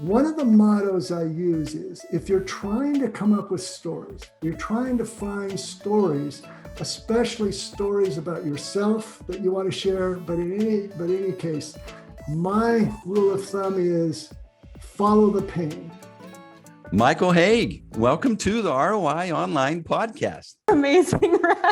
One of the mottos I use is, if you're trying to come up with stories, you're trying to find stories, especially stories about yourself that you want to share, but in any case, my rule of thumb is follow the pain. Michael Hauge, welcome to the ROI Online Podcast. Amazing, right?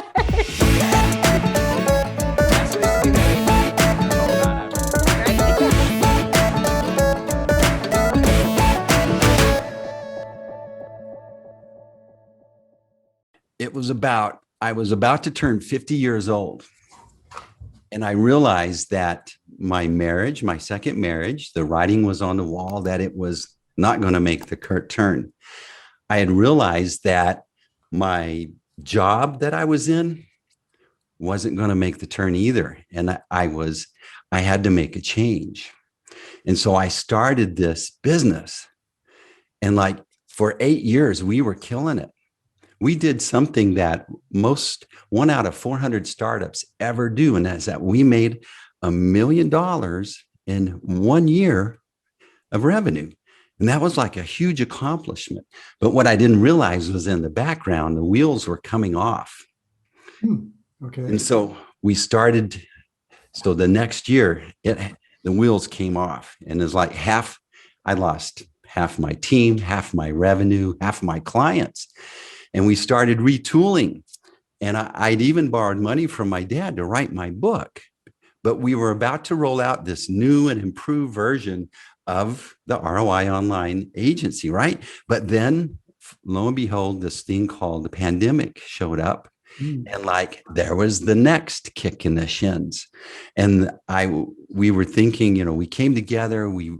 I was about to turn 50 years old. And I realized that my second marriage, the writing was on the wall that it was not going to make the turn. I had realized that my job that I was in wasn't going to make the turn either. And I had to make a change. And so I started this business. And for 8 years, we were killing it. We did something that one out of 400 startups ever do. And that's that we made $1 million in 1 year of revenue. And that was like a huge accomplishment. But what I didn't realize was in the background, the wheels were coming off. Okay. And so we started. So the next year, the wheels came off. And it's like I lost half my team, half my revenue, half my clients. And we started retooling. And I'd even borrowed money from my dad to write my book. But we were about to roll out this new and improved version of the ROI Online agency, right? But then, lo and behold, this thing called the pandemic showed up. And there was the next kick in the shins. And we were thinking, we came together, we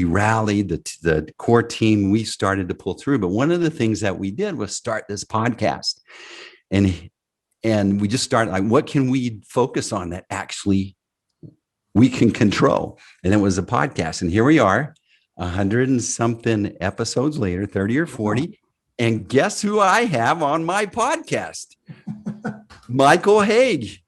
rallied the core team, we started to pull through. But one of the things that we did was start this podcast. And we just started what can we focus on that actually we can control? And it was a podcast. And here we are, 100 and something episodes later, 30 or 40. And guess who I have on my podcast? Michael Hauge.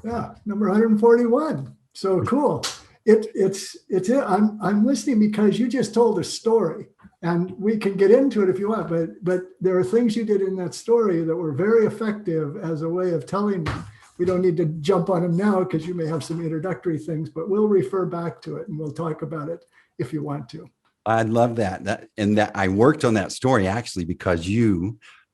Yeah, number 141. So cool. I'm listening because you just told a story, and we can get into it if you want, but there are things you did in that story that were very effective as a way of telling me. We don't need to jump on them now because you may have some introductory things, but we'll refer back to it and we'll talk about it if you want to. I'd love that. That I worked on that story actually because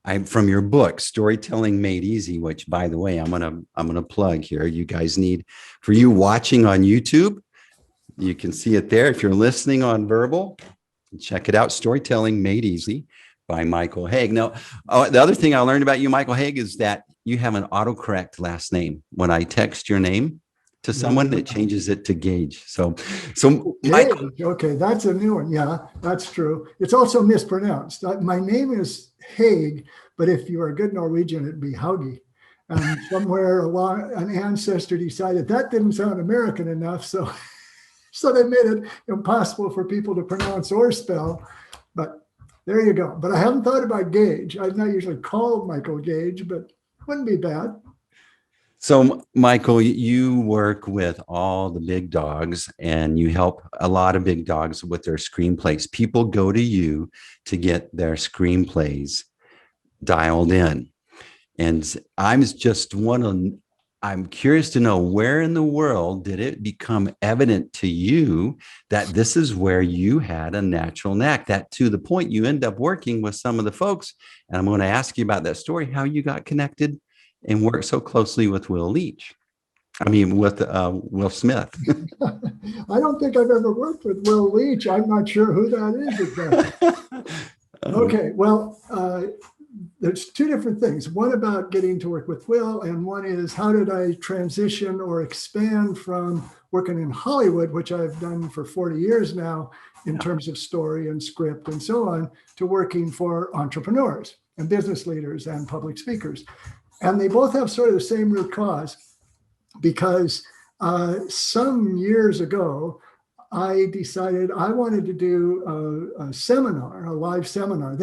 I'm from your book, Storytelling Made Easy, which, by the way, I'm gonna plug here. You guys need, for you watching on YouTube, you can see it there. If you're listening on verbal, check it out. Storytelling Made Easy by Michael Hauge. Now, the other thing I learned about you, Michael Hauge, is that you have an autocorrect last name. When I text your name to someone, it changes it to Gage. So Michael. Okay, that's a new one. Yeah, that's true. It's also mispronounced. My name is Hauge, but if you are a good Norwegian, it'd be Hauge. And somewhere along, an ancestor decided that didn't sound American enough, so they made it impossible for people to pronounce or spell. But there you go. But I haven't thought about Gage. I'm not usually called Michael Gage, but wouldn't be bad. So, Michael, you work with all the big dogs and you help a lot of big dogs with their screenplays. People go to you to get their screenplays dialed in. And I'm curious to know, where in the world did it become evident to you that this is where you had a natural knack, that to the point you end up working with some of the folks? And I'm going to ask you about that story, how you got connected and work so closely with Will Smith. I don't think I've ever worked with Will Leach. I'm not sure who that is exactly. Okay, well, there's two different things. One about getting to work with Will, and one is how did I transition or expand from working in Hollywood, which I've done for 40 years now in terms of story and script and so on, to working for entrepreneurs and business leaders and public speakers. And they both have sort of the same root cause, because some years ago, I decided I wanted to do a seminar, a live seminar.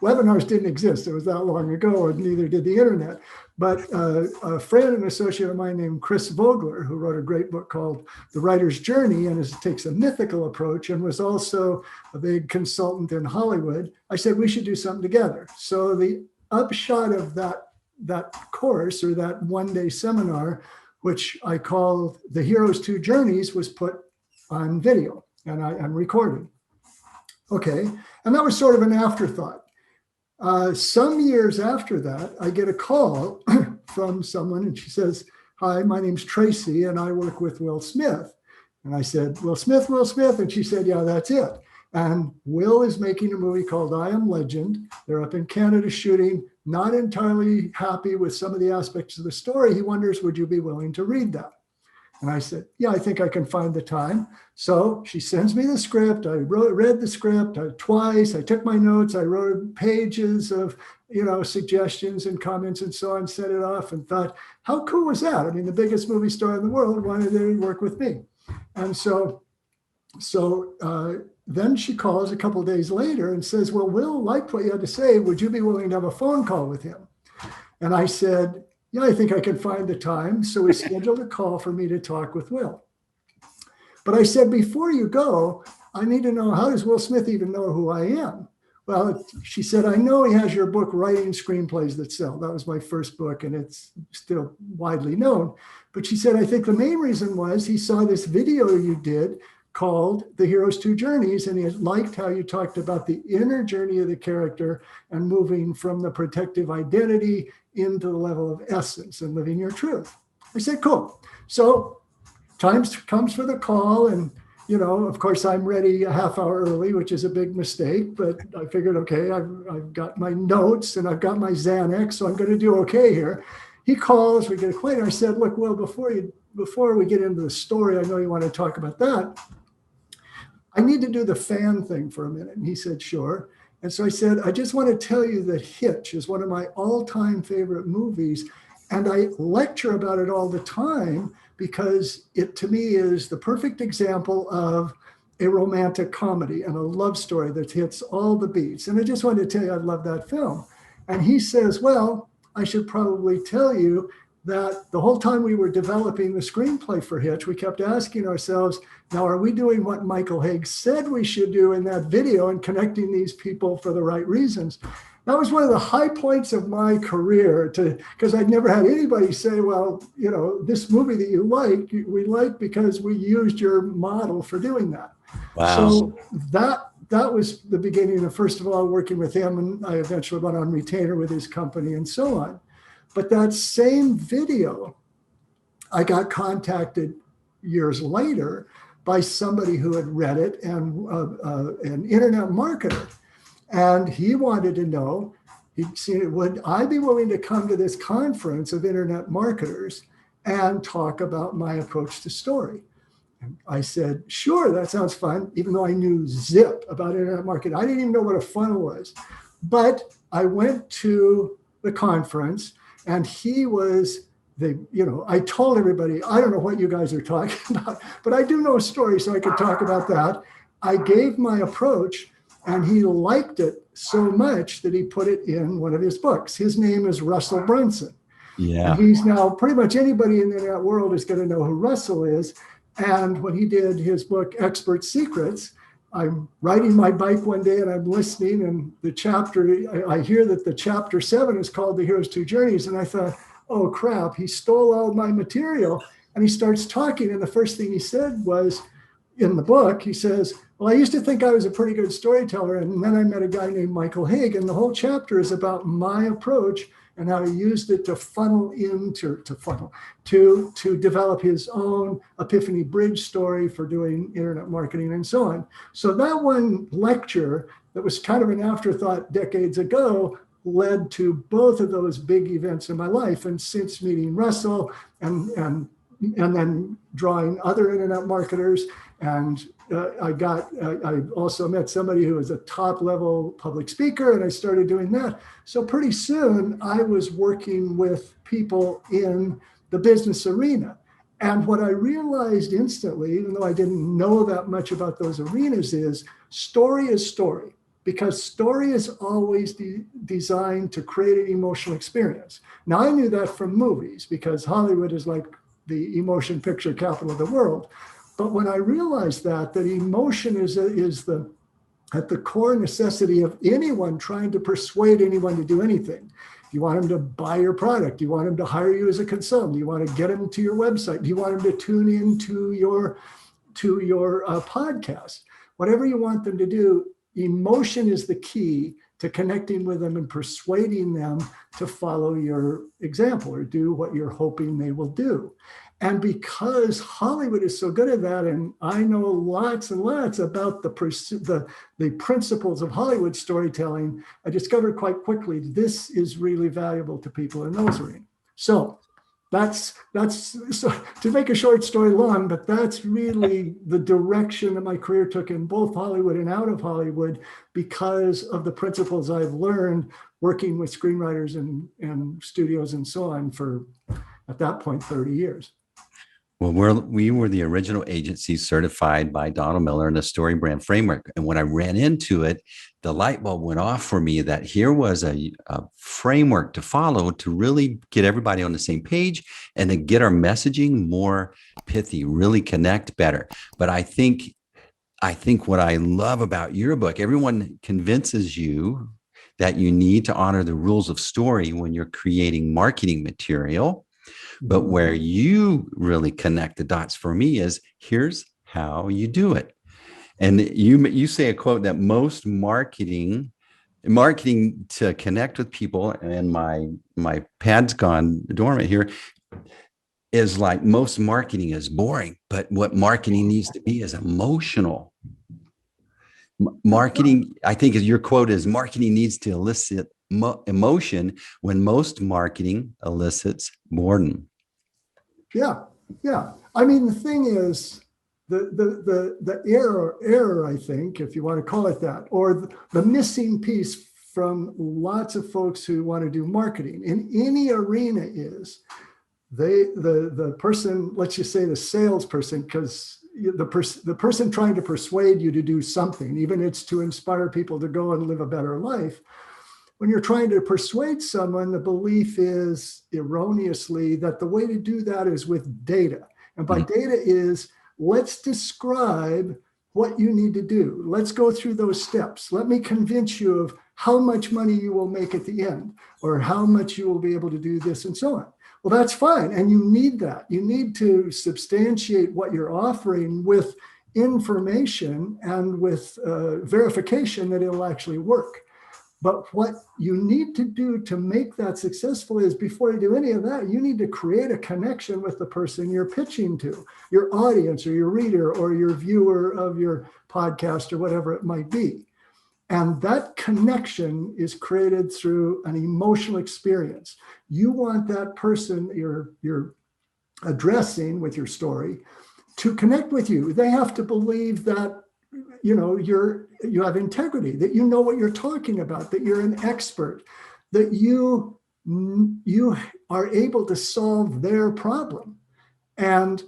Webinars didn't exist. It was that long ago, and neither did the internet. But a friend and associate of mine named Chris Vogler, who wrote a great book called The Writer's Journey and takes a mythical approach and was also a big consultant in Hollywood, I said, we should do something together. So the upshot of that course, or that one-day seminar, which I call The Hero's Two Journeys, was put on video and recorded. Okay, and that was sort of an afterthought. Some years after that, I get a call from someone, and she says, "Hi, my name's Tracy, and I work with Will Smith." And I said, Will Smith? And she said, yeah, that's it. And Will is making a movie called I Am Legend. They're up in Canada shooting, not entirely happy with some of the aspects of the story. He wonders, would you be willing to read that? And I said, yeah, I think I can find the time. So she sends me the script. I read the script twice. I took my notes. I wrote pages of, suggestions and comments and so on, sent it off and thought, how cool was that? I mean, the biggest movie star in the world wanted to work with me. And so then she calls a couple of days later and says, well, Will liked what you had to say. Would you be willing to have a phone call with him? And I said, yeah, I think I can find the time. So we scheduled a call for me to talk with Will. But I said, before you go, I need to know, how does Will Smith even know who I am? Well, she said, I know he has your book, Writing Screenplays That Sell. That was my first book, and it's still widely known. But she said, I think the main reason was he saw this video you did called The Hero's Two Journeys, and he liked how you talked about the inner journey of the character and moving from the protective identity into the level of essence and living your truth. I said, cool. So time comes for the call, and of course I'm ready a half hour early, which is a big mistake, but I figured, okay, I've got my notes and I've got my Xanax, so I'm going to do okay here. He calls, we get acquainted. I said, look, Will, before we get into the story, I know you want to talk about that. I need to do the fan thing for a minute. And he said, sure. And so I said, I just want to tell you that Hitch is one of my all-time favorite movies. And I lecture about it all the time because it, to me, is the perfect example of a romantic comedy and a love story that hits all the beats. And I just wanted to tell you I love that film. And he says, well, I should probably tell you that the whole time we were developing the screenplay for Hitch, we kept asking ourselves, now, are we doing what Michael Hauge said we should do in that video and connecting these people for the right reasons? That was one of the high points of my career, because I'd never had anybody say, well, this movie that you like, we like because we used your model for doing that. Wow. So that was the beginning of, first of all, working with him, and I eventually went on retainer with his company and so on. But that same video, I got contacted years later by somebody who had read it, and an internet marketer. And he wanted to know, he'd seen it, would I be willing to come to this conference of internet marketers and talk about my approach to story? And I said, sure, that sounds fun, even though I knew zip about internet marketing. I didn't even know what a funnel was. But I went to the conference, and he was I told everybody, I don't know what you guys are talking about, but I do know a story, so I could talk about that. I gave my approach, and he liked it so much that he put it in one of his books. His name is Russell Brunson. Yeah. And he's now, pretty much anybody in the internet world is going to know who Russell is. And when he did his book, Expert Secrets, I'm riding my bike one day and I'm listening, and the chapter, I hear that the chapter 7 is called The Hero's Two Journeys. And I thought, oh crap, he stole all my material. And he starts talking. And the first thing he said was, in the book, he says, well, I used to think I was a pretty good storyteller. And then I met a guy named Michael Hauge. And the whole chapter is about my approach and how he used it to funnel to develop his own Epiphany Bridge story for doing internet marketing and so on. So that one lecture that was kind of an afterthought decades ago led to both of those big events in my life. And since meeting Russell and then drawing other internet marketers, and I also met somebody who was a top level public speaker, and I started doing that. So pretty soon I was working with people in the business arena. And what I realized instantly, even though I didn't know that much about those arenas, is story. because story is always designed to create an emotional experience. Now, I knew that from movies because Hollywood is like the emotion picture capital of the world. But when I realized that emotion is at the core necessity of anyone trying to persuade anyone to do anything. You want them to buy your product. You want them to hire you as a consultant. You want to get them to your website. You want them to tune in to your podcast. Whatever you want them to do, emotion is the key to connecting with them and persuading them to follow your example or do what you're hoping they will do. And because Hollywood is so good at that, and I know lots and lots about the principles of Hollywood storytelling, I discovered quite quickly this is really valuable to people in those arenas. So that's so, to make a short story long, but that's really the direction that my career took in both Hollywood and out of Hollywood because of the principles I've learned working with screenwriters and studios and so on for, at that point, 30 years. Well, we were the original agency certified by Donald Miller in the Story Brand Framework. And when I ran into it, the light bulb went off for me that here was a framework to follow to really get everybody on the same page and to get our messaging more pithy, really connect better. But I think what I love about your book, everyone convinces you that you need to honor the rules of story when you're creating marketing material. But where you really connect the dots for me is here's how you do it. And you say a quote that most marketing to connect with people, and my pad's gone dormant here, is like most marketing is boring, but what marketing needs to be is emotional. Marketing, I think your quote is marketing needs to elicit emotion when most marketing elicits boredom. Yeah. I mean, the thing is, the error, I think, if you want to call it that, or the missing piece from lots of folks who want to do marketing in any arena is the person, let's just say the salesperson, because the person trying to persuade you to do something, even if it's to inspire people to go and live a better life. When you're trying to persuade someone, the belief is erroneously that the way to do that is with data. And by data is, let's describe what you need to do. Let's go through those steps. Let me convince you of how much money you will make at the end, or how much you will be able to do this and so on. Well, that's fine. And you need that. You need to substantiate what you're offering with information and with verification that it'll actually work. But what you need to do to make that successful is, before you do any of that, you need to create a connection with the person you're pitching to, your audience or your reader or your viewer of your podcast or whatever it might be. And that connection is created through an emotional experience. You want that person you're addressing with your story to connect with you. They have to believe that you have integrity, that you know what you're talking about, that you're an expert, that you are able to solve their problem. And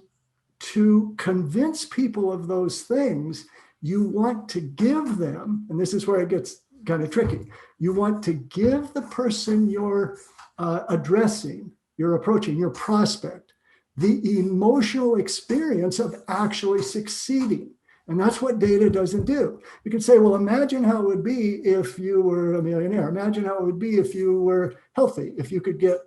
to convince people of those things, you want to give them, and this is where it gets kind of tricky, you want to give the person you're addressing, you're approaching, your prospect, the emotional experience of actually succeeding. And that's what data doesn't do. You can say, well, imagine how it would be if you were a millionaire. Imagine how it would be if you were healthy, if you could get,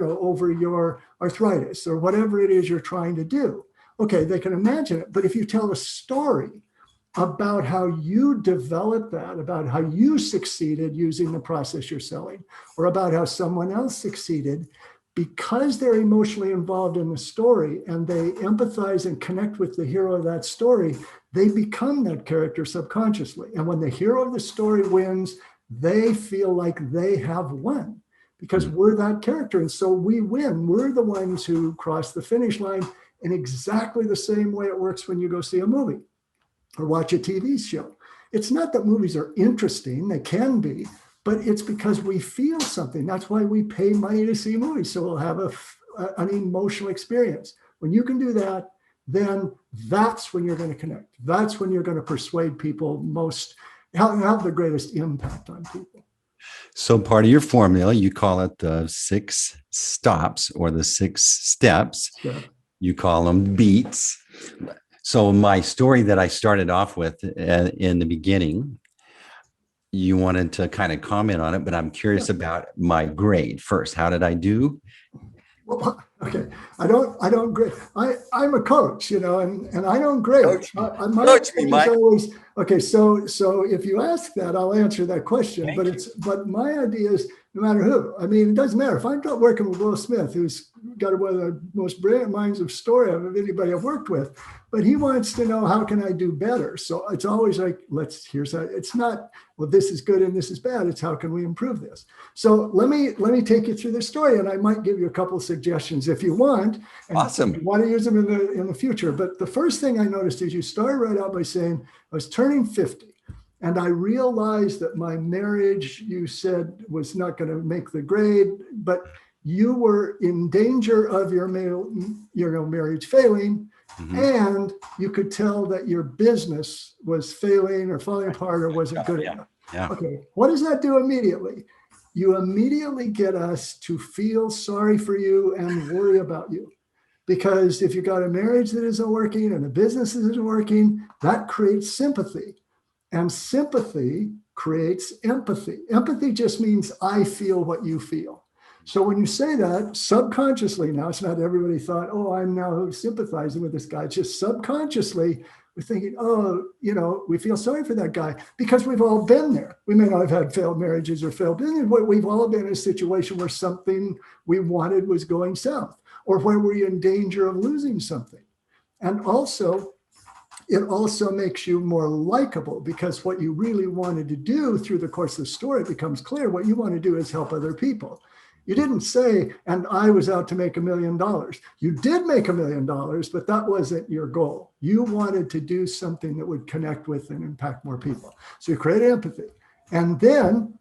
over your arthritis or whatever it is you're trying to do. Okay, they can imagine it. But if you tell a story about how you developed that, about how you succeeded using the process you're selling, or about how someone else succeeded, because they're emotionally involved in the story and they empathize and connect with the hero of that story, they become that character subconsciously. And when the hero of the story wins, they feel like they have won because we're that character. And so we win. We're the ones who cross the finish line in exactly the same way it works when you go see a movie or watch a TV show. It's not that movies are interesting. They can be. But it's because we feel something. That's why we pay money to see movies. So we'll have an emotional experience. When you can do that, then that's when you're going to connect. That's when you're going to persuade people most have the greatest impact on people. So part of your formula, you call it the 6 stops or the 6 steps. Yeah. You call them beats. So my story that I started off with in the beginning, you wanted to kind of comment on it, but I'm curious about my grade first. How did I do? Well, okay. I don't grade. I'm a coach, and I don't grade. Coach me, Mike. Always, okay. So if you ask that, I'll answer that question. But my idea is no matter who. I mean, it doesn't matter. If I'm not working with Will Smith, who's got one of the most brilliant minds of story of anybody I've worked with, but he wants to know, how can I do better? So it's always like, it's not, well, this is good and this is bad. It's how can we improve this? So let me take you through this story, and I might give you a couple of suggestions if you want. And awesome. You want to use them in the future. But the first thing I noticed is you started right out by saying, I was turning 50. And I realized that my marriage, you said, was not going to make the grade, but you were in danger of your marriage failing. Mm-hmm. And you could tell that your business was failing or falling apart or wasn't good enough. Yeah. Okay. What does that do immediately? You immediately get us to feel sorry for you and worry about you. Because if you've got a marriage that isn't working and a business that isn't working, that creates sympathy. And sympathy creates empathy. Empathy just means I feel what you feel. So when you say that subconsciously, now it's not everybody thought, oh, I'm now sympathizing with this guy. It's just subconsciously we're thinking, oh, we feel sorry for that guy because we've all been there. We may not have had failed marriages or failed business, but we've all been in a situation where something we wanted was going south, or where we're in danger of losing something. And it also makes you more likable, because what you really wanted to do through the course of the story becomes clear. What you want to do is help other people. You didn't say, and I was out to make $1 million. You did make $1 million, but that wasn't your goal. You wanted to do something that would connect with and impact more people. So you created empathy. And then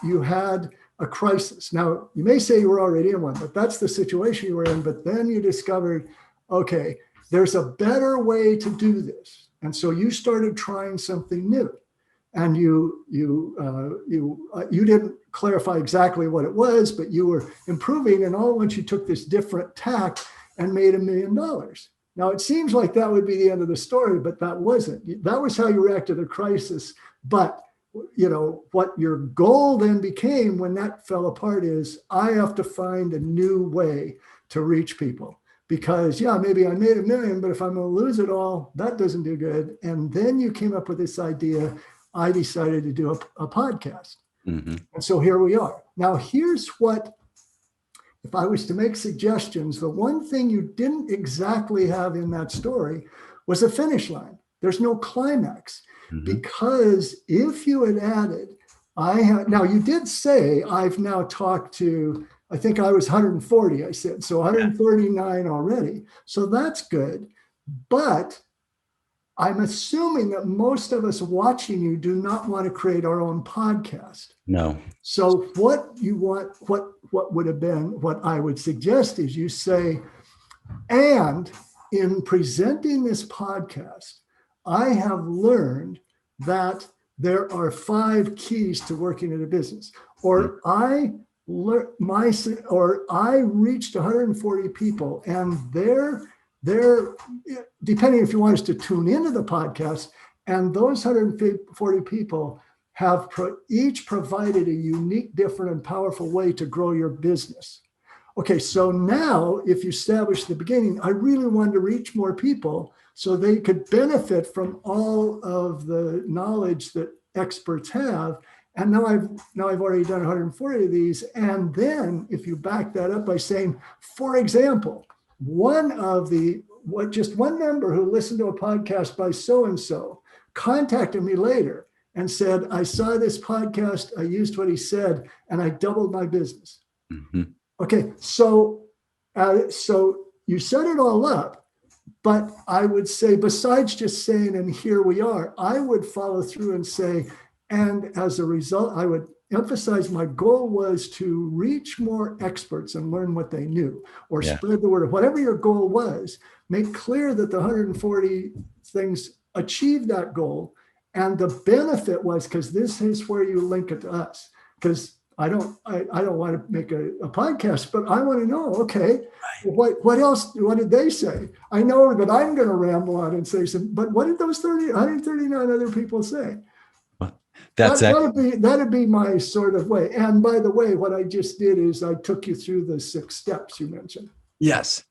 you had a crisis. Now, you may say you were already in one, but that's the situation you were in. But then you discovered, okay, there's a better way to do this. And so you started trying something new. And you didn't clarify exactly what it was, but you were improving. And all at once you took this different tack and made $1 million. Now, it seems like that would be the end of the story, but that wasn't. That was how you reacted to the crisis. But what your goal then became when that fell apart is, I have to find a new way to reach people. Because, maybe I made $1 million, but if I'm going to lose it all, that doesn't do good. And then you came up with this idea. I decided to do a podcast. Mm-hmm. And so here we are. Now, here's what, if I was to make suggestions, the one thing you didn't exactly have in that story was a finish line. There's no climax. Mm-hmm. Because if you had added, now you did say, I've now talked to, I think I was 140, I said, so 139 already. So that's good. But I'm assuming that most of us watching you do not want to create our own podcast. No. So what you want, what would have been, what I would suggest is you say, and in presenting this podcast, I have learned that there are 5 keys to working in a business, or I reached 140 people, and they're depending if you want us to tune into the podcast, and those 140 people have each provided a unique, different, and powerful way to grow your business. Okay, so now if you establish the beginning, I really wanted to reach more people so they could benefit from all of the knowledge that experts have. And now I've already done 140 of these. And then if you back that up by saying, for example, just one member who listened to a podcast by so-and-so contacted me later and said, I saw this podcast, I used what he said, and I doubled my business. Mm-hmm. Okay, so you set it all up, but I would say, besides just saying, and here we are, I would follow through and say, and as a result, I would emphasize my goal was to reach more experts and learn what they knew, or spread the word. Whatever your goal was, make clear that the 140 things achieved that goal. And the benefit was, because this is where you link it to us, because I don't want to make a podcast, but I want to know, okay, what else, what did they say? I know that I'm going to ramble on and say but what did those 139 other people say? That'd be my sort of way. And by the way, what I just did is I took you through the 6 steps you mentioned. Yes.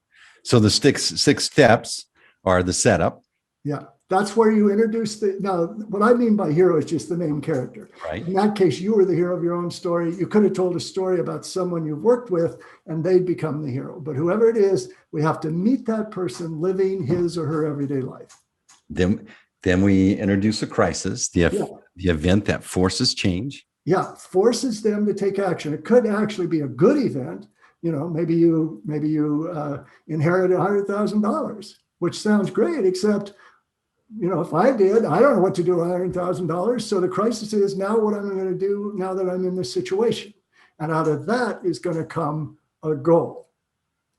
So the six steps are the setup. Yeah. That's where you introduce now, what I mean by hero is just the main character. Right. In that case, you were the hero of your own story. You could have told a story about someone you've worked with and they'd become the hero. But whoever it is, we have to meet that person living his or her everyday life. Then we introduce a crisis, the event that forces change. Yeah, forces them to take action. It could actually be a good event. Maybe you inherited $100,000, which sounds great, except if I did, I don't know what to do with $100,000. So the crisis is now what I'm going to do now that I'm in this situation. And out of that is going to come a goal.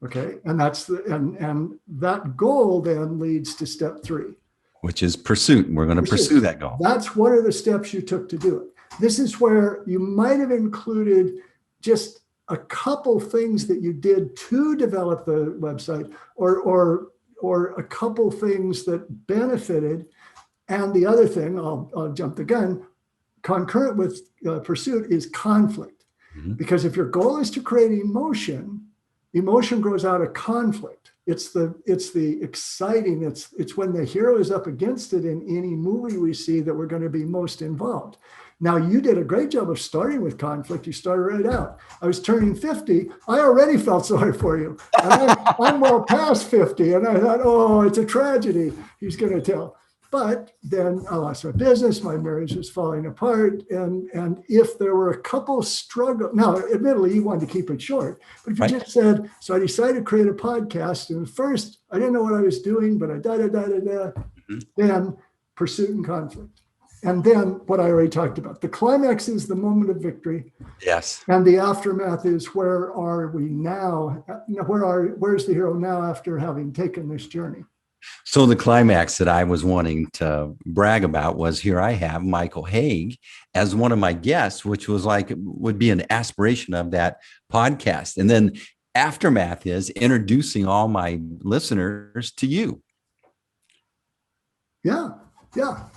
Okay. And and that goal then leads to step 3. Which is pursuit. We're going to pursue that goal. That's what are the steps you took to do it. This is where you might have included just a couple things that you did to develop the website or a couple things that benefited. And the other thing, I'll jump the gun, concurrent with pursuit is conflict. Mm-hmm. Because if your goal is to create emotion grows out of conflict. It's the exciting, it's when the hero is up against it in any movie we see that we're going to be most involved. Now, you did a great job of starting with conflict. You started right out. I was turning 50. I already felt sorry for you. And I'm well past 50. And I thought, oh, it's a tragedy. He's going to tell. But then I lost my business. My marriage was falling apart. And if there were a couple struggles, now, admittedly, you wanted to keep it short. But if you just said, so I decided to create a podcast. And first, I didn't know what I was doing, but I then pursuit and conflict. And then what I already talked about, the climax is the moment of victory. Yes. And the aftermath is where are we now? Where's the hero now after having taken this journey? So the climax that I was wanting to brag about was here I have Michael Hauge as one of my guests, which would be an aspiration of that podcast. And then aftermath is introducing all my listeners to you. Yeah,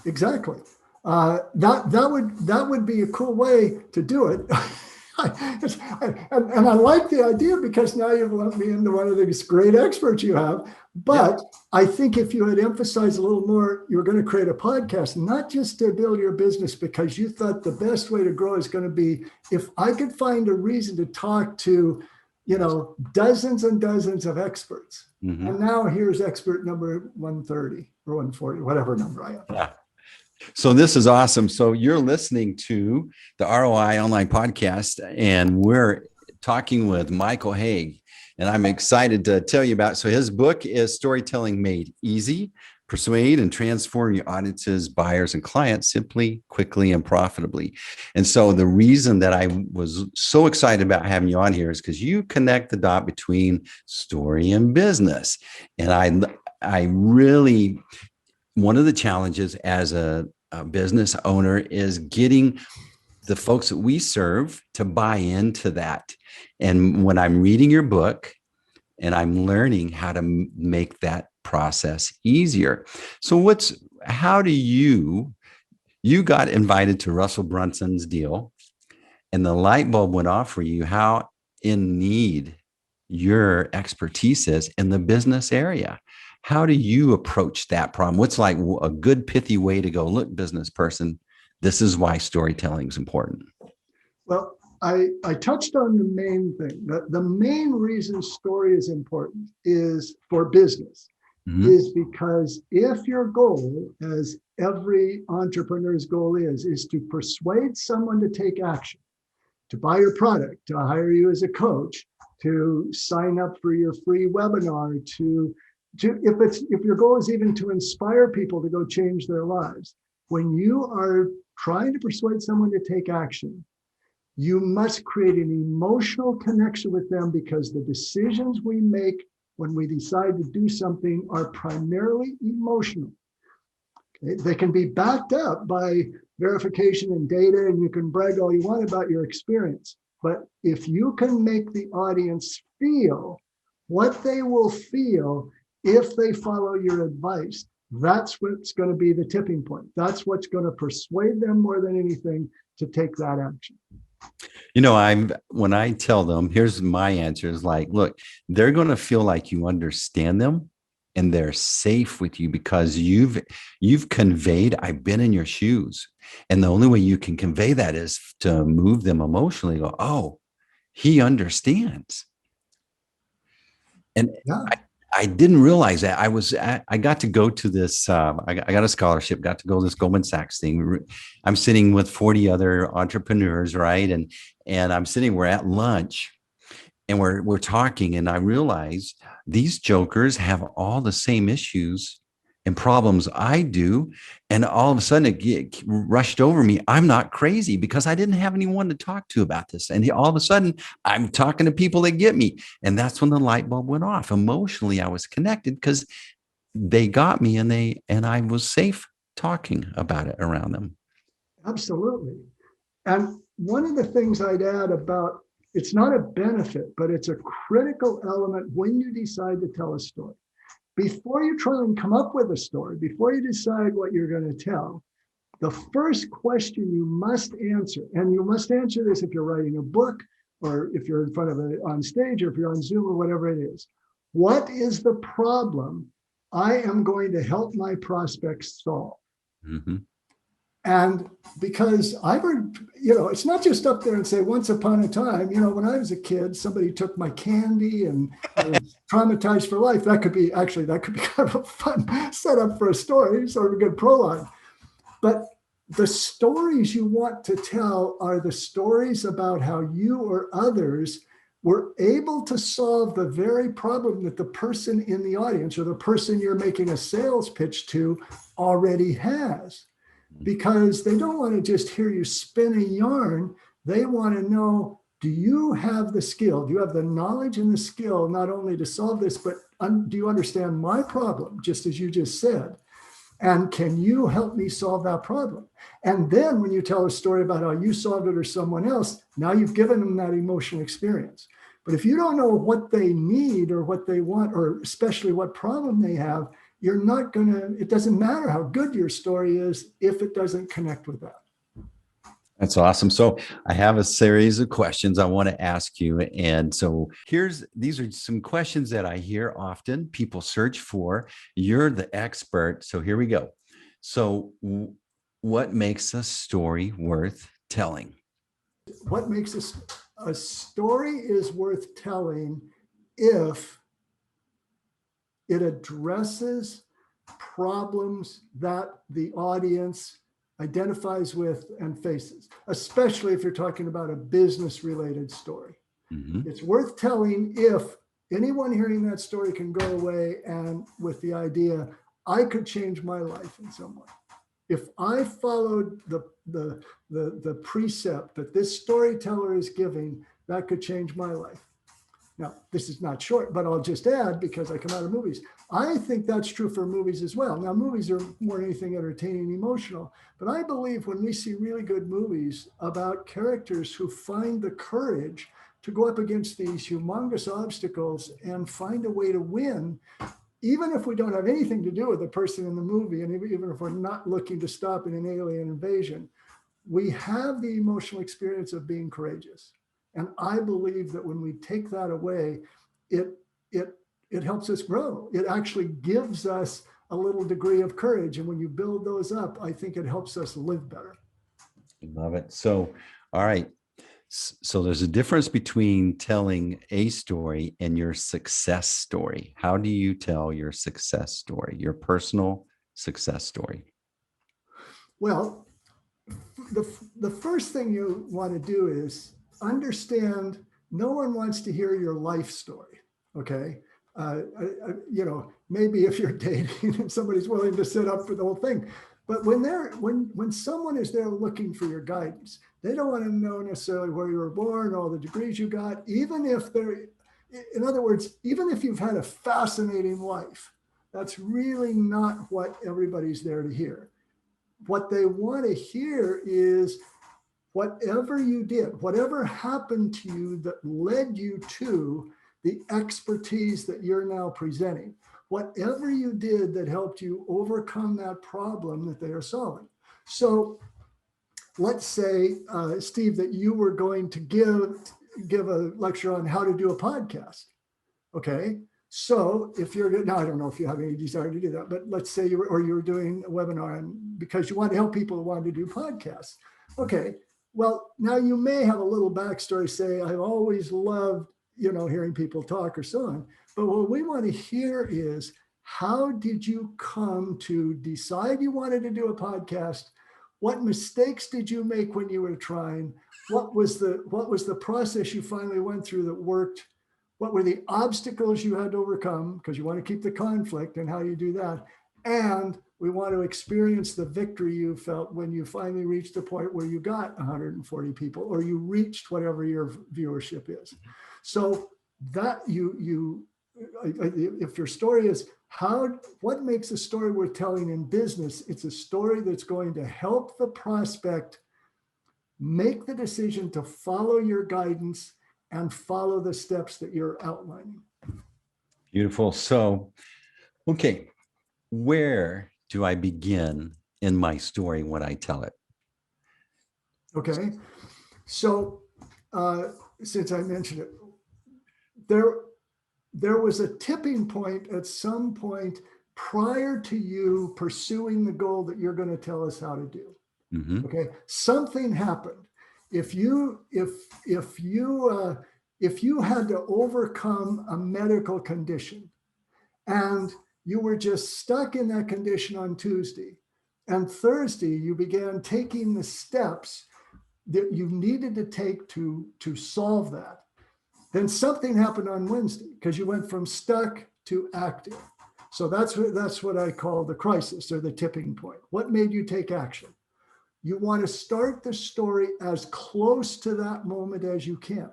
exactly. That would be a cool way to do it. And I like the idea because now you've let me into one of these great experts you have. But I think if you had emphasized a little more, you were going to create a podcast, not just to build your business, because you thought the best way to grow is going to be if I could find a reason to talk to, dozens and dozens of experts. Mm-hmm. And now here's expert number 130 or 140, whatever number I have. Yeah. So this is awesome. So you're listening to the ROI Online Podcast, and we're talking with Michael Hauge, and I'm excited to tell you about. So his book is Storytelling Made Easy: Persuade and Transform Your Audiences, Buyers, and Clients Simply, Quickly, and Profitably. And so the reason that I was so excited about having you on here is because you connect the dot between story and business. And I really, one of the challenges as a business owner is getting the folks that we serve to buy into that. And when I'm reading your book and I'm learning how to make that process easier. So how do you got invited to Russell Brunson's deal and the light bulb went off for you, how in need your expertise is in the business area. How do you approach that problem? What's like a good pithy way to go, look, business person, this is why storytelling is important? Well, I touched on the main thing. The main reason story is important is for business, mm-hmm. is because if your goal, as every entrepreneur's goal is to persuade someone to take action, to buy your product, to hire you as a coach, to sign up for your free webinar, if your goal is even to inspire people to go change their lives, when you are trying to persuade someone to take action, you must create an emotional connection with them, because the decisions we make when we decide to do something are primarily emotional. They can be backed up by verification and data, and you can brag all you want about your experience. But if you can make the audience feel what they will feel if they follow your advice, that's what's going to be the tipping point. That's what's going to persuade them more than anything to take that action. When I tell them, here's my answer is like, look, they're going to feel like you understand them and they're safe with you because you've conveyed, I've been in your shoes. And the only way you can convey that is to move them emotionally. Go, oh, he understands. And Yeah. I didn't realize that I got to go to this. I got a scholarship, got to go to this Goldman Sachs thing. I'm sitting with 40 other entrepreneurs, right? And I'm sitting, we're at lunch and we're talking. And I realized these jokers have all the same issues and problems I do. And all of a sudden it rushed over me. I'm not crazy because I didn't have anyone to talk to about this. And all of a sudden I'm talking to people that get me. And that's when the light bulb went off. Emotionally, I was connected because they got me and I was safe talking about it around them. Absolutely. And one of the things I'd add about, it's not a benefit, but it's a critical element when you decide to tell a story. Before you try and come up with a story, before you decide what you're going to tell, the first question you must answer, and you must answer this if you're writing a book or if you're in front of it on stage or if you're on Zoom or whatever it is. What is the problem I am going to help my prospects solve? Mm-hmm. And because I've heard, it's not just up there and say, once upon a time, when I was a kid, somebody took my candy and I was traumatized for life. That could be kind of a fun setup for a story, sort of a good prologue. But the stories you want to tell are the stories about how you or others were able to solve the very problem that the person in the audience or the person you're making a sales pitch to already has. Because they don't want to just hear you spin a yarn. They want to know, do you have the skill? Do you have the knowledge and the skill not only to solve this, but do you understand my problem, just as you just said? And can you help me solve that problem? And then when you tell a story about how you solved it or someone else, now you've given them that emotional experience. But if you don't know what they need or what they want, or especially what problem they have, it doesn't matter how good your story is if it doesn't connect with that. That's awesome. So I have a series of questions I want to ask you. And so these are some questions that I hear often people search for. You're the expert. So here we go. So what makes a story worth telling? What makes a story is worth telling if it addresses problems that the audience identifies with and faces, especially if you're talking about a business-related story. Mm-hmm. It's worth telling if anyone hearing that story can go away and with the idea, I could change my life in some way. If I followed the precept that this storyteller is giving, that could change my life. Now, this is not short, but I'll just add, because I come out of movies, I think that's true for movies as well. Now, movies are more than anything entertaining and emotional, but I believe when we see really good movies about characters who find the courage to go up against these humongous obstacles and find a way to win, even if we don't have anything to do with the person in the movie, and even if we're not looking to stop an alien invasion, we have the emotional experience of being courageous. And I believe that when we take that away, it helps us grow. It actually gives us a little degree of courage. And when you build those up, I think it helps us live better. Love it. So, all right. So there's a difference between telling a story and your success story. How do you tell your success story, your personal success story? Well, the first thing you want to do is understand no one wants to hear your life story. Okay. Maybe if you're dating and somebody's willing to sit up for the whole thing, but when someone is there looking for your guidance, they don't want to know necessarily where you were born, all the degrees you got, even if in other words, even if you've had a fascinating life, That's really not what everybody's there to hear. What they want to hear is whatever you did, whatever happened to you that led you to the expertise that you're now presenting, whatever you did that helped you overcome that problem that they are solving. So let's say, Steve, that you were going to give a lecture on how to do a podcast. Okay. So if you're, now I don't know if you have any desire to do that, but let's say you were doing a webinar because you want to help people who want to do podcasts. Okay. Well, now you may have a little backstory, say, I've always loved, hearing people talk or so on. But what we want to hear is, how did you come to decide you wanted to do a podcast? What mistakes did you make when you were trying? What was the process you finally went through that worked? What were the obstacles you had to overcome? Because you want to keep the conflict, and how you do that. And we want to experience the victory you felt when you finally reached the point where you got 140 people, or you reached whatever your viewership is. So that if your story is what makes a story worth telling in business, it's a story that's going to help the prospect make the decision to follow your guidance and follow the steps that you're outlining. Beautiful. So, okay, where do I begin in my story when I tell it? Okay. So, since I mentioned it, there was a tipping point at some point prior to you pursuing the goal that you're going to tell us how to do. Mm-hmm. Okay. Something happened. If you had to overcome a medical condition and you were just stuck in that condition on Tuesday, and Thursday you began taking the steps that you needed to take to solve that, then something happened on Wednesday because you went from stuck to active. So that's what I call the crisis, or the tipping point. What made you take action? You want to start the story as close to that moment as you can.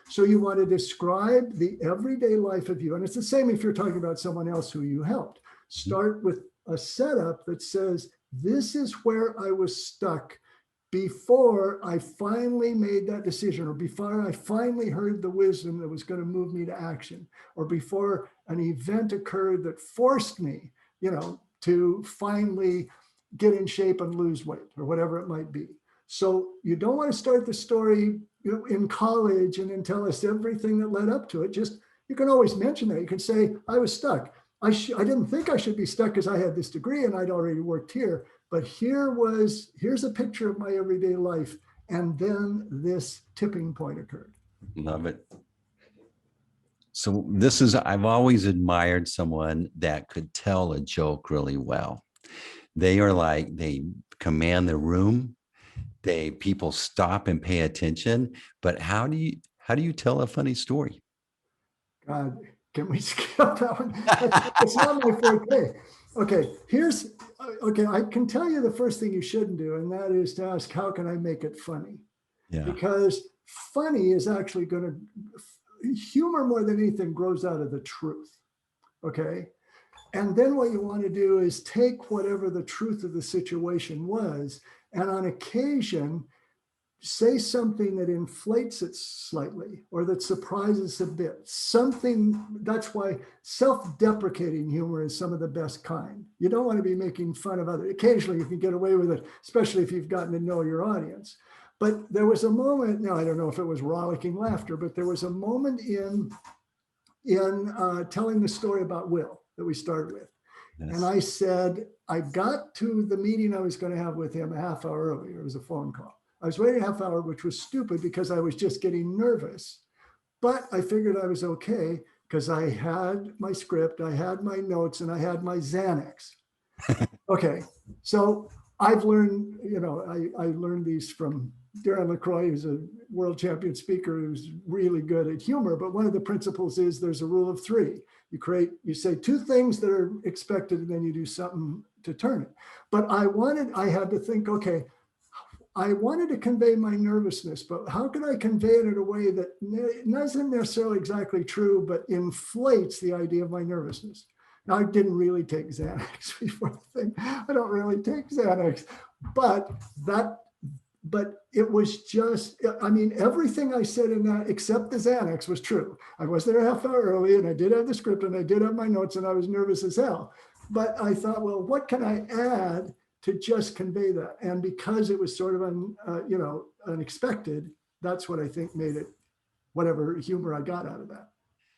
So you want to describe the everyday life of you. And it's the same if you're talking about someone else who you helped. Start with a setup that says, this is where I was stuck before I finally made that decision, or before I finally heard the wisdom that was going to move me to action, or before an event occurred that forced me, to finally get in shape and lose weight, or whatever it might be. So you don't want to start the story in college and then tell us everything that led up to it. Just, you can always mention that. You can say, I was stuck. I didn't think I should be stuck because I had this degree and I'd already worked here. But here's a picture of my everyday life. And then this tipping point occurred. Love it. So I've always admired someone that could tell a joke really well. They command the room. People stop and pay attention. But how do you tell a funny story? God, can we skip that one? It's not my forte. Okay, I can tell you the first thing you shouldn't do, and that is to ask, how can I make it funny? Yeah. Because funny is actually humor more than anything grows out of the truth. Okay. And then what you want to do is take whatever the truth of the situation was, and on occasion, say something that inflates it slightly or that surprises a bit. That's why self-deprecating humor is some of the best kind. You don't want to be making fun of others. Occasionally you can get away with it, especially if you've gotten to know your audience. But there was a moment, now I don't know if it was rollicking laughter, but there was a moment in telling the story about Will that we started with. Yes. And I said, I got to the meeting I was going to have with him a half hour earlier. It was a phone call. I was waiting a half hour, which was stupid because I was just getting nervous. But I figured I was okay because I had my script, I had my notes, and I had my Xanax. Okay, so I've learned, I learned these from Darren LaCroix, who's a world champion speaker who's really good at humor. But one of the principles is there's a rule of three. You say two things that are expected, and then you do something to turn it. But I had to think, okay, I wanted to convey my nervousness, but how can I convey it in a way that isn't necessarily exactly true, but inflates the idea of my nervousness? Now, I didn't really take Xanax before the thing. I don't really take Xanax, but it was just, I mean, everything I said in that, except the Xanax, was true. I was there a half hour early, and I did have the script, and I did have my notes, and I was nervous as hell. But I thought, well, what can I add to just convey that? And because it was sort of unexpected, that's what I think made it whatever humor I got out of that.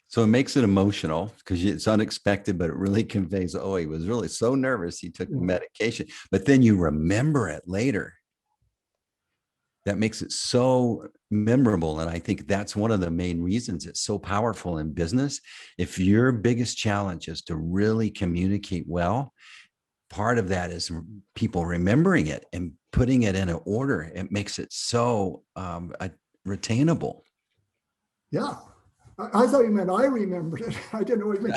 So it makes it emotional because it's unexpected, but it really conveys, oh, he was really so nervous. He took the medication, but then you remember it later. That makes it so memorable. And I think that's one of the main reasons it's so powerful in business. If your biggest challenge is to really communicate well, part of that is people remembering it and putting it in an order. It makes it so retainable. Yeah. I thought you meant I remembered it. I didn't know what you meant.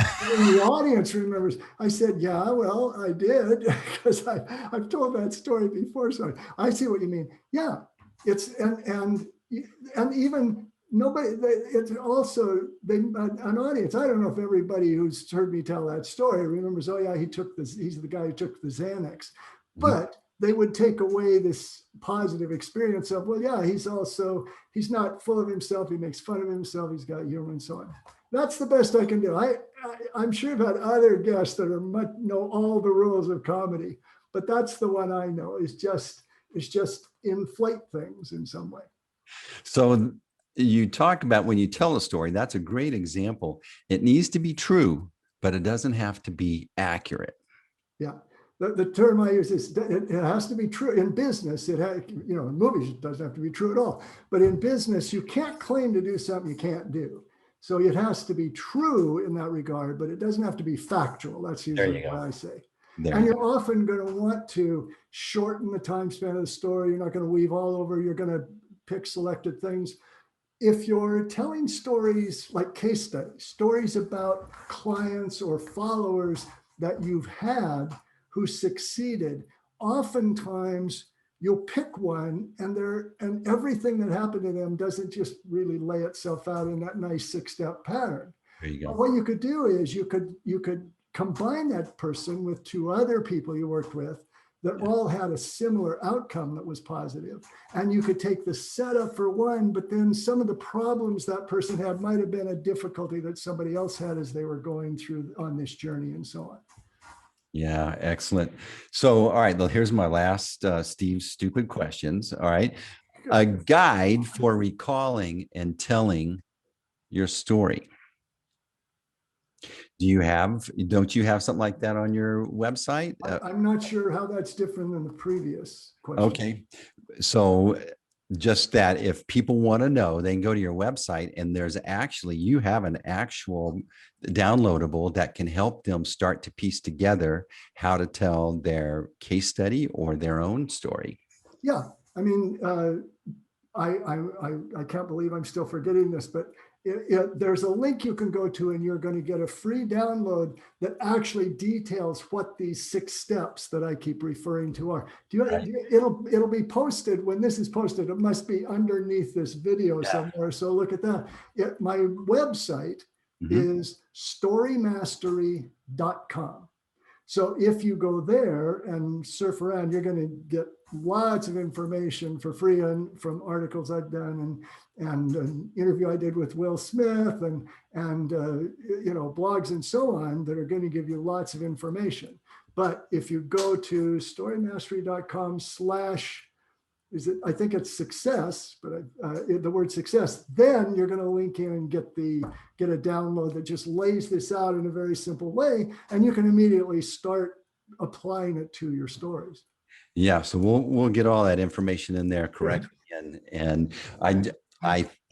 The audience remembers. I said, yeah, well, I did, because I've told that story before. So I see what you mean. Yeah. It's and even nobody. It's also an audience. I don't know if everybody who's heard me tell that story remembers. Oh yeah, he's the guy who took the Xanax, but they would take away this positive experience of, well, yeah, he's not full of himself. He makes fun of himself. He's got humor and so on. That's the best I can do. I'm sure I've had other guests that know all the rules of comedy, but that's the one I know. Is just inflate things in some way. So you talk about when you tell a story, that's a great example. It needs to be true, but it doesn't have to be accurate. Yeah. The term I use is it has to be true in business. In movies, it doesn't have to be true at all. But in business, you can't claim to do something you can't do. So it has to be true in that regard, but it doesn't have to be factual. That's usually what I say. And you're often going to want to shorten the time span of the story. You're not going to weave all over. You're going to pick selected things. If you're telling stories like case studies, stories about clients or followers that you've had who succeeded, oftentimes you'll pick one and everything that happened to them doesn't just really lay itself out in that nice 6-step pattern. There you go. But what you could do is you could combine that person with 2 other people you worked with that all had a similar outcome that was positive. And you could take the setup for one, but then some of the problems that person had might have been a difficulty that somebody else had as they were going through on this journey and so on. Yeah, excellent. So, all right, well, here's my last Steve's stupid questions. All right. A guide for recalling and telling your story. Don't you have something like that on your website? I'm not sure how that's different than the previous question. Okay. So just that if people want to know, they can go to your website and you have an actual downloadable that can help them start to piece together how to tell their case study or their own story. Yeah. I mean, I can't believe I'm still forgetting this, but there's a link you can go to and you're going to get a free download that actually details what these 6 steps that I keep referring to are. It'll be posted when this is posted. It must be underneath this video somewhere. So look at that. My website is storymastery.com. So if you go there and surf around, you're going to get lots of information for free from articles I've done and an interview I did with Will Smith and blogs and so on that are going to give you lots of information. But if you go to storymastery.com/ I think it's success, but the word success, then you're going to link in and get a download that just lays this out in a very simple way, and you can immediately start applying it to your stories. Yeah, so we'll get all that information in there correctly, and I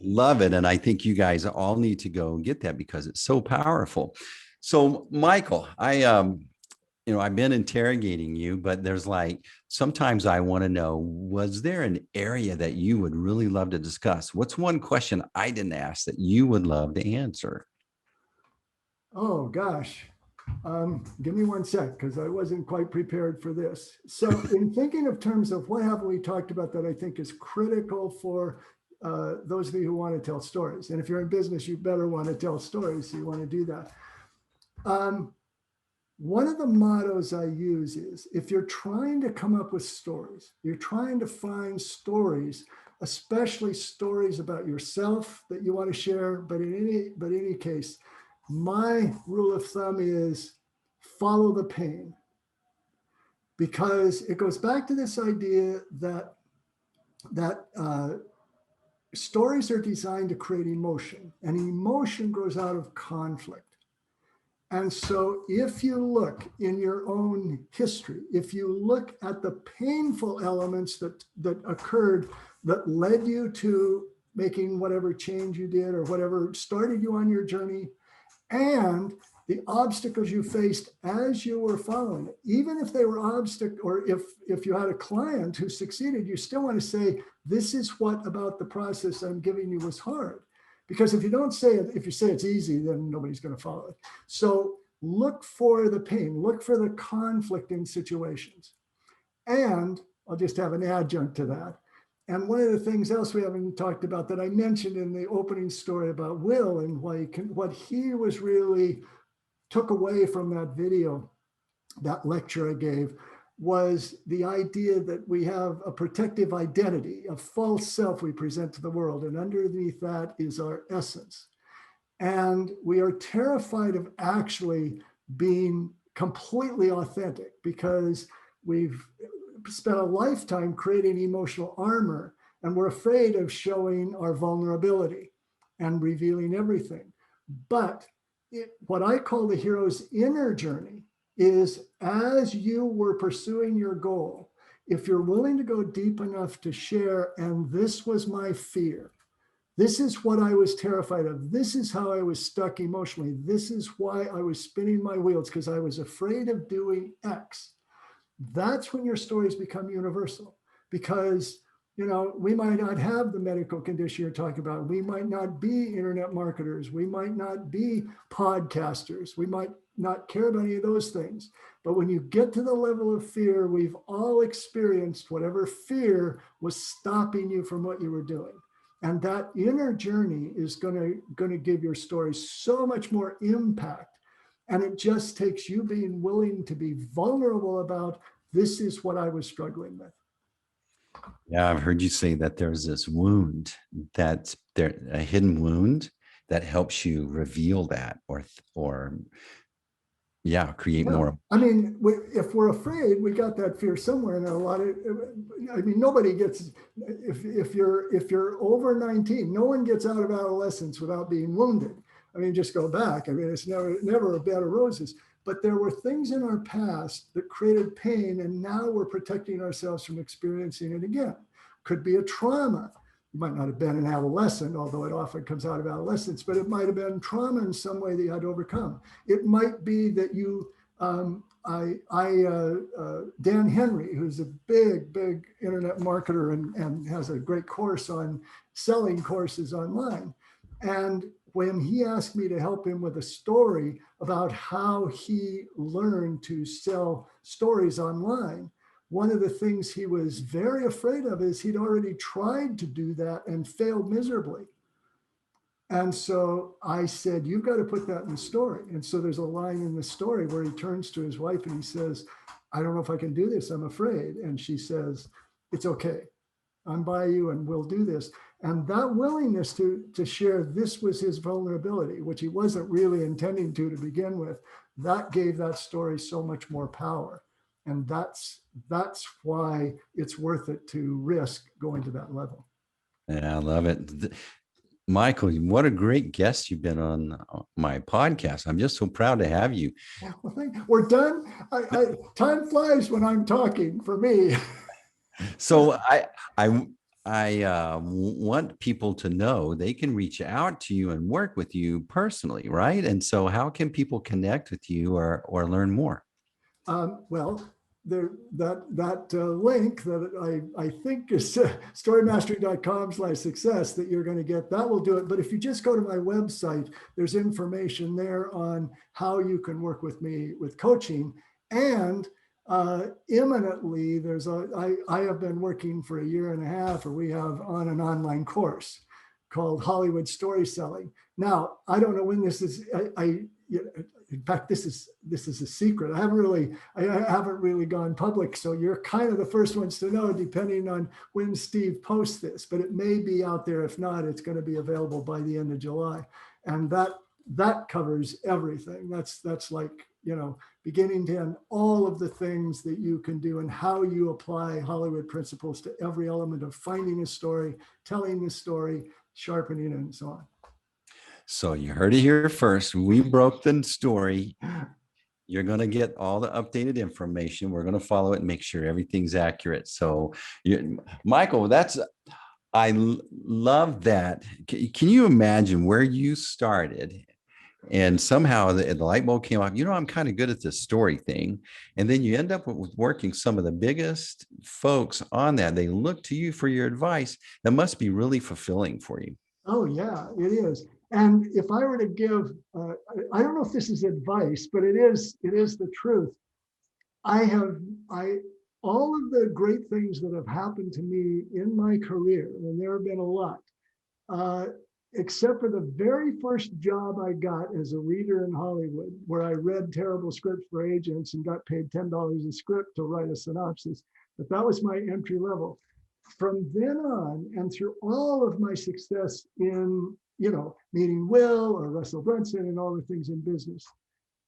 love it, and I think you guys all need to go and get that because it's so powerful. So, Michael, I've been interrogating you, but sometimes I want to know, was there an area that you would really love to discuss? What's one question I didn't ask that you would love to answer? Oh, gosh. Give me one sec, because I wasn't quite prepared for this. So in thinking of terms of what haven't we talked about that I think is critical for those of you who want to tell stories. And if you're in business, you better want to tell stories. So you want to do that. one of the mottos I use is, if you're trying to come up with stories, you're trying to find stories, especially stories about yourself that you want to share, but in any case, my rule of thumb is follow the pain. Because it goes back to this idea that stories are designed to create emotion, and emotion grows out of conflict. And so if you look in your own history, if you look at the painful elements that occurred that led you to making whatever change you did or whatever started you on your journey, and the obstacles you faced as you were following it, even if they were obstacles, or if you had a client who succeeded, you still want to say, this is what about the process I'm giving you was hard. Because if you don't say it, if you say it's easy, then nobody's going to follow it. So look for the pain, look for the conflict in situations. And I'll just have an adjunct to that. And one of the things else we haven't talked about that I mentioned in the opening story about Will and what he was really took away from that video, that lecture I gave, was the idea that we have a protective identity, a false self we present to the world. And underneath that is our essence. And we are terrified of actually being completely authentic because we've spent a lifetime creating emotional armor, and we're afraid of showing our vulnerability and revealing everything. But what I call the hero's inner journey is, as you were pursuing your goal, if you're willing to go deep enough to share, and this was my fear, this is what I was terrified of, this is how I was stuck emotionally, this is why I was spinning my wheels, because I was afraid of doing X. That's when your stories become universal. Because we might not have the medical condition you're talking about. We might not be internet marketers. We might not be podcasters. We might not care about any of those things. But when you get to the level of fear, we've all experienced whatever fear was stopping you from what you were doing. And that inner journey is going to give your story so much more impact. And it just takes you being willing to be vulnerable about, this is what I was struggling with. Yeah, I've heard you say that there's this wound, that's there, a hidden wound that helps you reveal that or create more. I mean, if we're afraid, we got that fear somewhere. And nobody gets, if you're over 19, no one gets out of adolescence without being wounded. I mean, just go back. I mean, it's never a bed of roses. But there were things in our past that created pain, and now we're protecting ourselves from experiencing it again. Could be a trauma. You might not have been an adolescent, although it often comes out of adolescence, but it might have been trauma in some way that you had to overcome. It might be that you, Dan Henry, who's a big internet marketer and has a great course on selling courses online. And when he asked me to help him with a story about how he learned to sell stories online, one of the things he was very afraid of is he'd already tried to do that and failed miserably. And so I said, you've got to put that in the story. And so there's a line in the story where he turns to his wife and he says, I don't know if I can do this, I'm afraid. And she says, it's okay, I'm by you and we'll do this. And that willingness to share, this was his vulnerability, which he wasn't really intending to begin with, that gave that story so much more power. And that's why it's worth it to risk going to that level. Yeah, I love it. Michael, what a great guest you've been on my podcast. I'm just so proud to have you. We're done. Time flies when I'm talking for me. So I want people to know they can reach out to you and work with you personally, right? And so how can people connect with you or learn more? Well, that link that I think is storymastery.com/success that you're going to get, that will do it. But if you just go to my website, there's information there on how you can work with me with coaching. And imminently, I have been working for a year and a half, or we have, on an online course called Hollywood Story Selling. Now, I don't know when this is, in fact, this is a secret. I haven't really gone public, so you're kind of the first ones to know, depending on when Steve posts this. But it may be out there. If not, it's going to be available by the end of July, and that covers everything. That's like, beginning to end, all of the things that you can do and how you apply Hollywood principles to every element of finding a story, telling the story, sharpening it, and so on. So you heard it here first. We broke the story. You're going to get all the updated information. We're going to follow it and make sure everything's accurate. So, Michael, I love that. Can you imagine where you started and somehow the light bulb came off? I'm kind of good at this story thing. And then you end up with working some of the biggest folks on that. They look to you for your advice. That must be really fulfilling for you. Oh, yeah, it is. And if I were to give, I don't know if this is advice, but it is the truth. All of the great things that have happened to me in my career, and there have been a lot, except for the very first job I got as a reader in Hollywood, where I read terrible scripts for agents and got paid $10 a script to write a synopsis. But that was my entry level. From then on, and through all of my success in, meeting Will or Russell Brunson and all the things in business,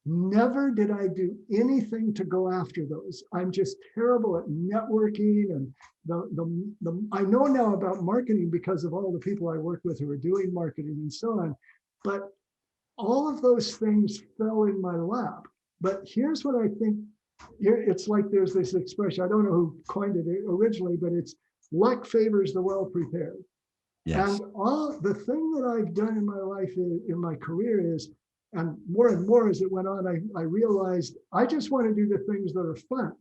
never did I do anything to go after those. I'm just terrible at networking, and I know now about marketing because of all the people I work with who are doing marketing and so on. But all of those things fell in my lap. But here's what I think. It's like there's this expression, I don't know who coined it originally, but it's luck favors the well-prepared. Yes. And all the thing that I've done in my life, in my career is, and more as it went on, I realized I just want to do the things that are fun.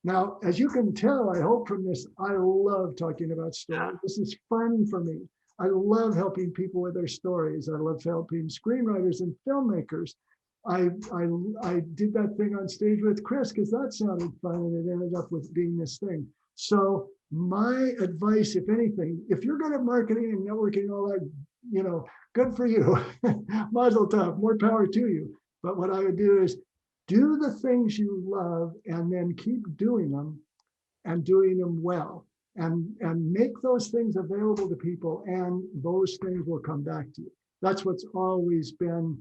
Now, as you can tell, I hope from this, I love talking about stories. This is fun for me. I love helping people with their stories. I love helping screenwriters and filmmakers. I did that thing on stage with Chris because that sounded fun, and it ended up with being this thing. So my advice, if anything, if you're good at marketing and networking and all that, good for you. Mazel tov, more power to you. But what I would do is do the things you love and then keep doing them and doing them well, and make those things available to people, and those things will come back to you. That's what's always been,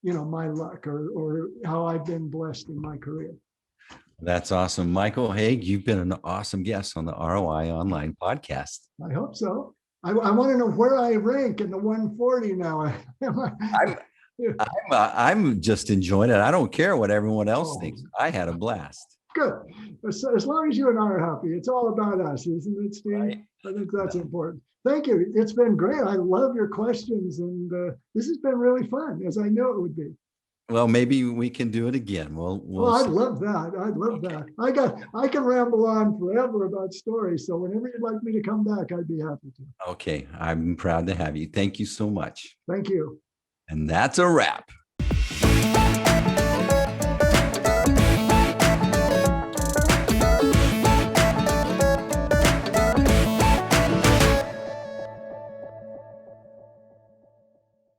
my luck or how I've been blessed in my career. That's awesome. Michael Hauge, you've been an awesome guest on the ROI Online Podcast. I hope so. I want to know where I rank in the 140 now. I'm just enjoying it. I don't care what everyone else thinks. I had a blast. Good. As long as you and I are happy, it's all about us, isn't it, Steve? Right. I think that's important. Thank you. It's been great. I love your questions, and this has been really fun, as I know it would be. Well, maybe we can do it again. I'd love that. I'd love that. I can ramble on forever about stories. So whenever you'd like me to come back, I'd be happy to. Okay. I'm proud to have you. Thank you so much. Thank you. And that's a wrap.